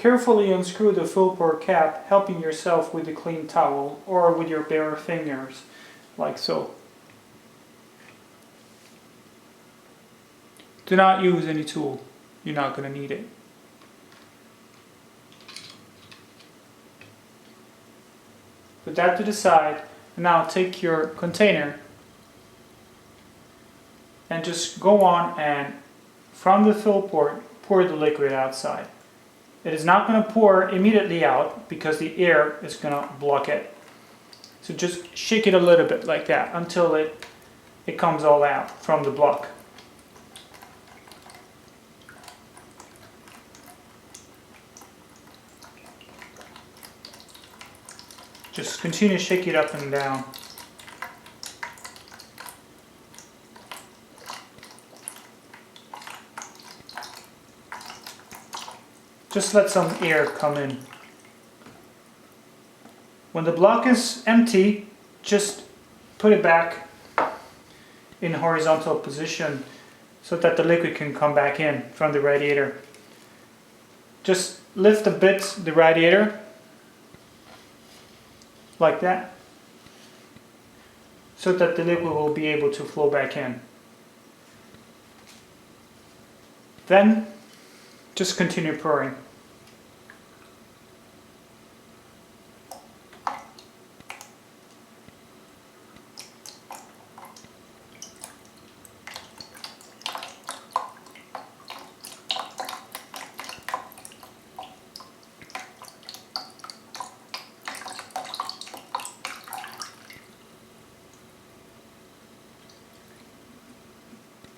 Carefully unscrew the fill port cap, helping yourself with a clean towel or with your bare fingers, like so. Do not use any tool, you're not going to need it. Put that to the side, and now take your container and just go on and from the fill port pour the liquid outside. It is not going to pour immediately out because the air is going to block it. So just shake it a little bit like that until it comes all out from the block. Just continue to shake it up and down. Just let some air come in. When the block is empty, just put it back in horizontal position so that the liquid can come back in from the radiator. Just lift a bit the radiator like that so that the liquid will be able to flow back in. Then just continue pouring.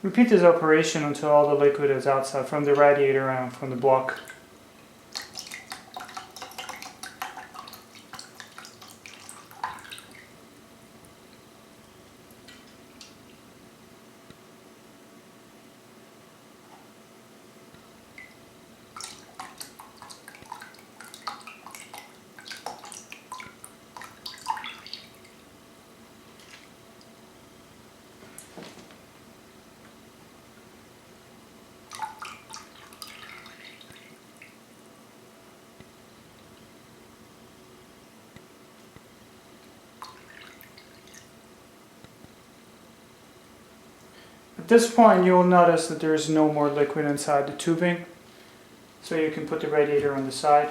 Repeat this operation until all the liquid is outside from the radiator and from the block. At this point, you will notice that there is no more liquid inside the tubing, so you can put the radiator on the side,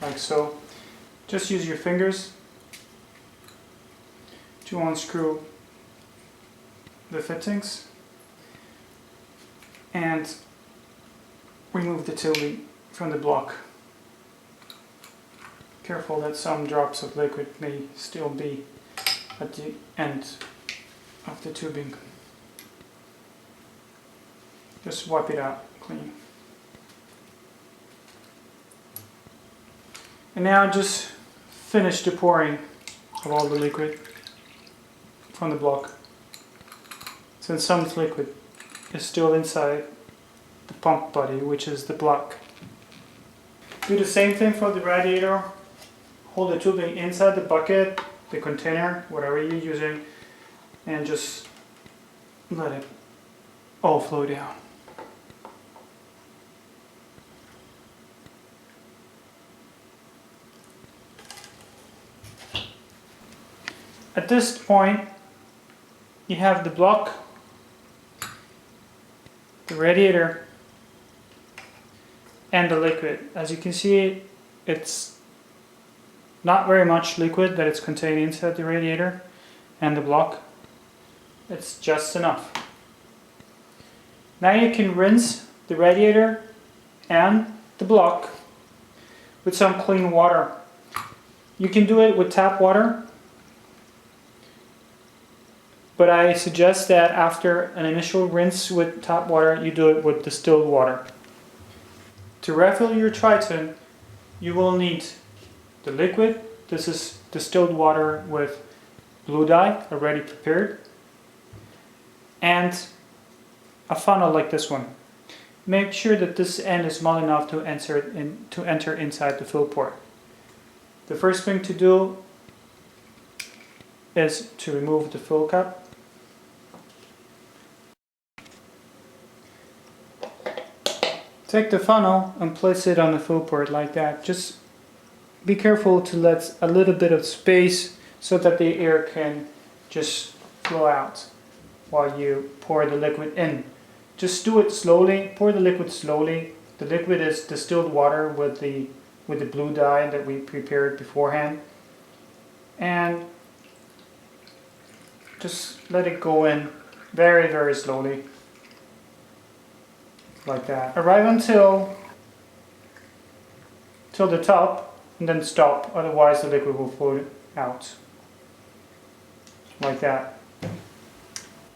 like so. Just use your fingers to unscrew the fittings and remove the tubing from the block. Careful that some drops of liquid may still be at the end of the tubing. Just wipe it out clean. And now just finish the pouring of all the liquid from the block. Since some liquid is still inside the pump body, which is the block. Do the same thing for the radiator. Hold the tubing inside the bucket, the container, whatever you're using, and just let it all flow down. At this point, you have the block, the radiator, and the liquid. As you can see, it's not very much liquid that it's contained inside the radiator and the block. It's just enough. Now you can rinse the radiator and the block with some clean water. You can do it with tap water, but I suggest that after an initial rinse with tap water, you do it with distilled water. To refill your Triton, you will need the liquid. This is distilled water with blue dye already prepared, and a funnel like this one. Make sure that this end is small enough to enter inside the fill port. The first thing to do is to remove the fill cap. Take the funnel and place it on the fill port like that. Just be careful to let a little bit of space so that the air can just flow out while you pour the liquid in. Just do it slowly, pour the liquid slowly. The liquid is distilled water with the blue dye that we prepared beforehand. And just let it go in very, very slowly. Like that. Arrive until the top and then stop, otherwise the liquid will flow out. Like that.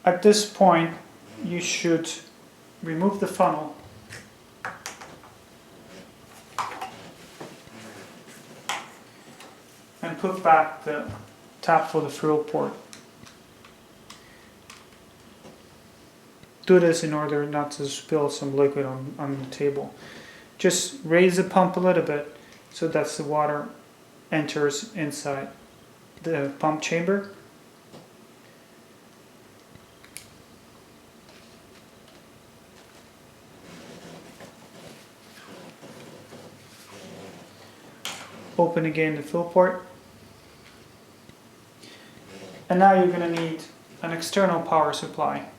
At this point you should remove the funnel and put back the tap for the fill port. Do this in order not to spill some liquid on the table. Just raise the pump a little bit so that the water enters inside the pump chamber. Open again the fill port. And now you're going to need an external power supply.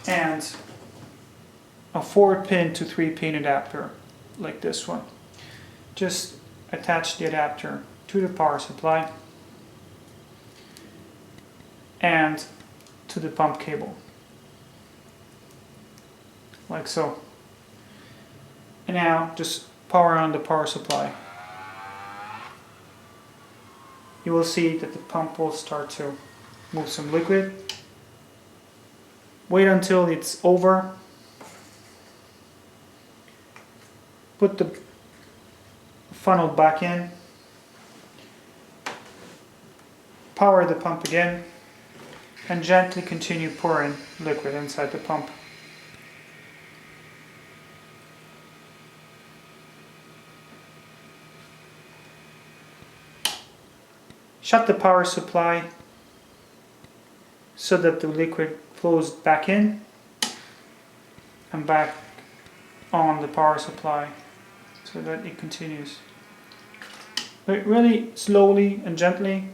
And a 4-pin to 3-pin adapter like this one. Just attach the adapter to the power supply and to the pump cable like so. And now just power on the power supply. You will see that the pump will start to move some liquid. Wait until it's over. Put the funnel back in. Power the pump again and gently continue pouring liquid inside the pump. Shut the power supply so that the liquid flows back in and back on the power supply so that it continues. But really slowly and gently.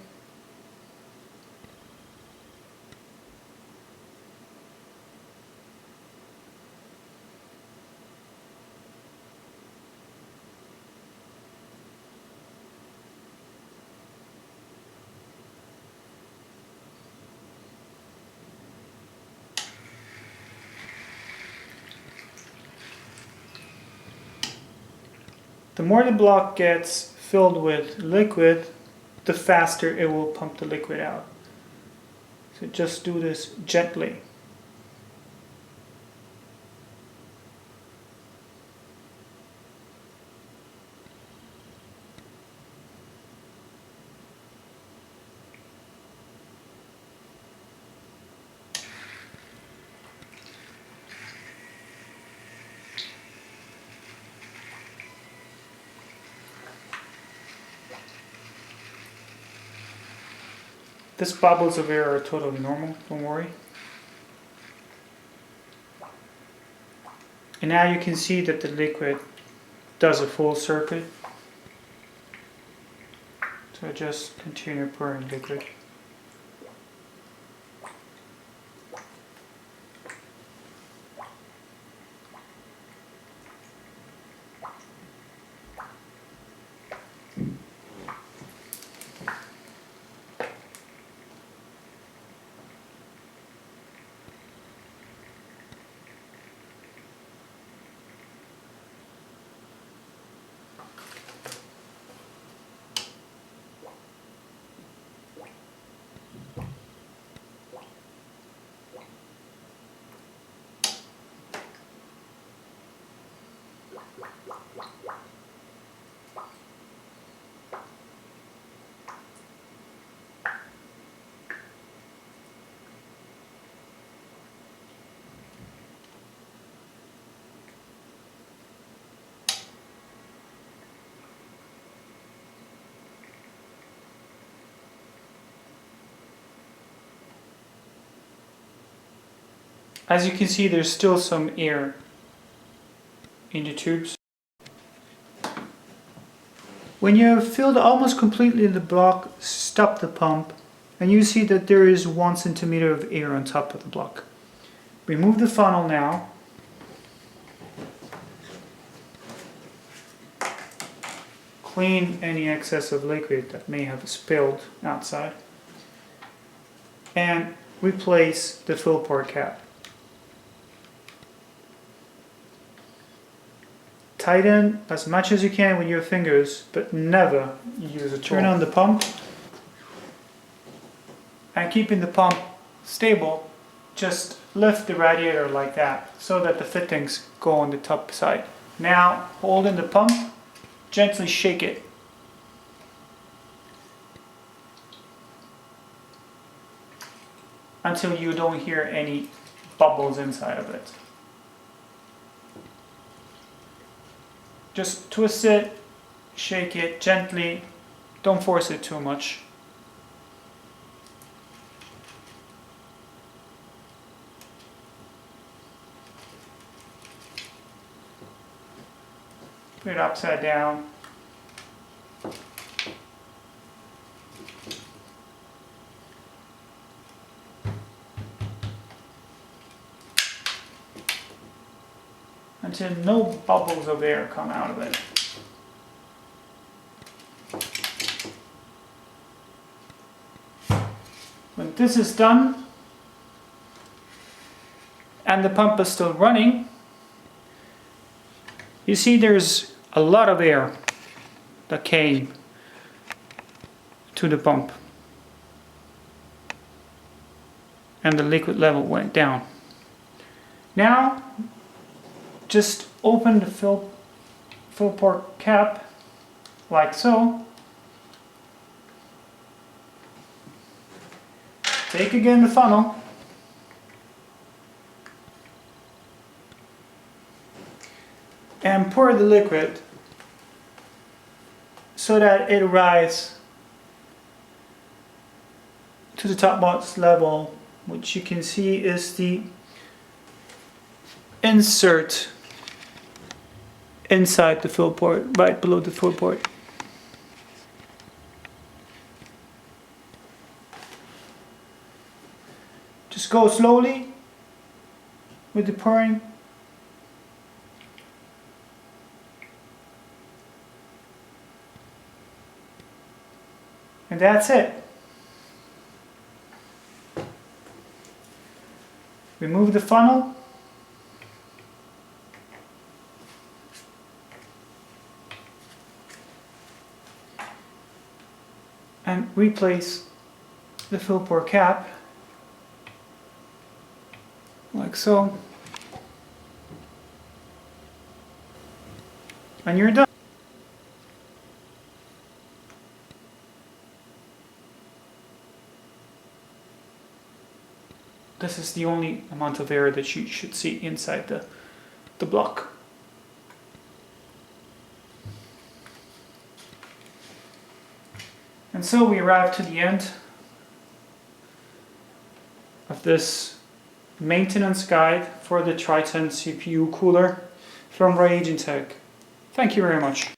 The more the block gets filled with liquid, the faster it will pump the liquid out. So just do this gently. These bubbles of air are totally normal, don't worry. And now you can see that the liquid does a full circuit. So just continue pouring liquid. As you can see, there's still some air in the tubes. When you have filled almost completely the block, stop the pump and you see that there is 1 centimeter of air on top of the block. Remove the funnel now. Clean any excess of liquid that may have spilled outside. And replace the fill port cap. Tighten as much as you can with your fingers, but never use a tool. Turn on the pump. And keeping the pump stable, just lift the radiator like that so that the fittings go on the top side. Now, holding the pump, gently shake it. Until you don't hear any bubbles inside of it. Just twist it, shake it gently, don't force it too much. Put it upside down. Until no bubbles of air come out of it. When this is done, and the pump is still running, you see there's a lot of air that came to the pump. And the liquid level went down. Now, just open the fill port cap like so. Take again the funnel. And pour the liquid so that it rises to the topmost level, which you can see is the insert inside the fill port, right below the fill port. Just go slowly with the pouring. And that's it. Remove the funnel. And replace the fill port cap like so, and you're done. This is the only amount of air that you should see inside the block. And so we arrive to the end of this maintenance guide for the Triton CPU cooler from RaiJintek. Thank you very much.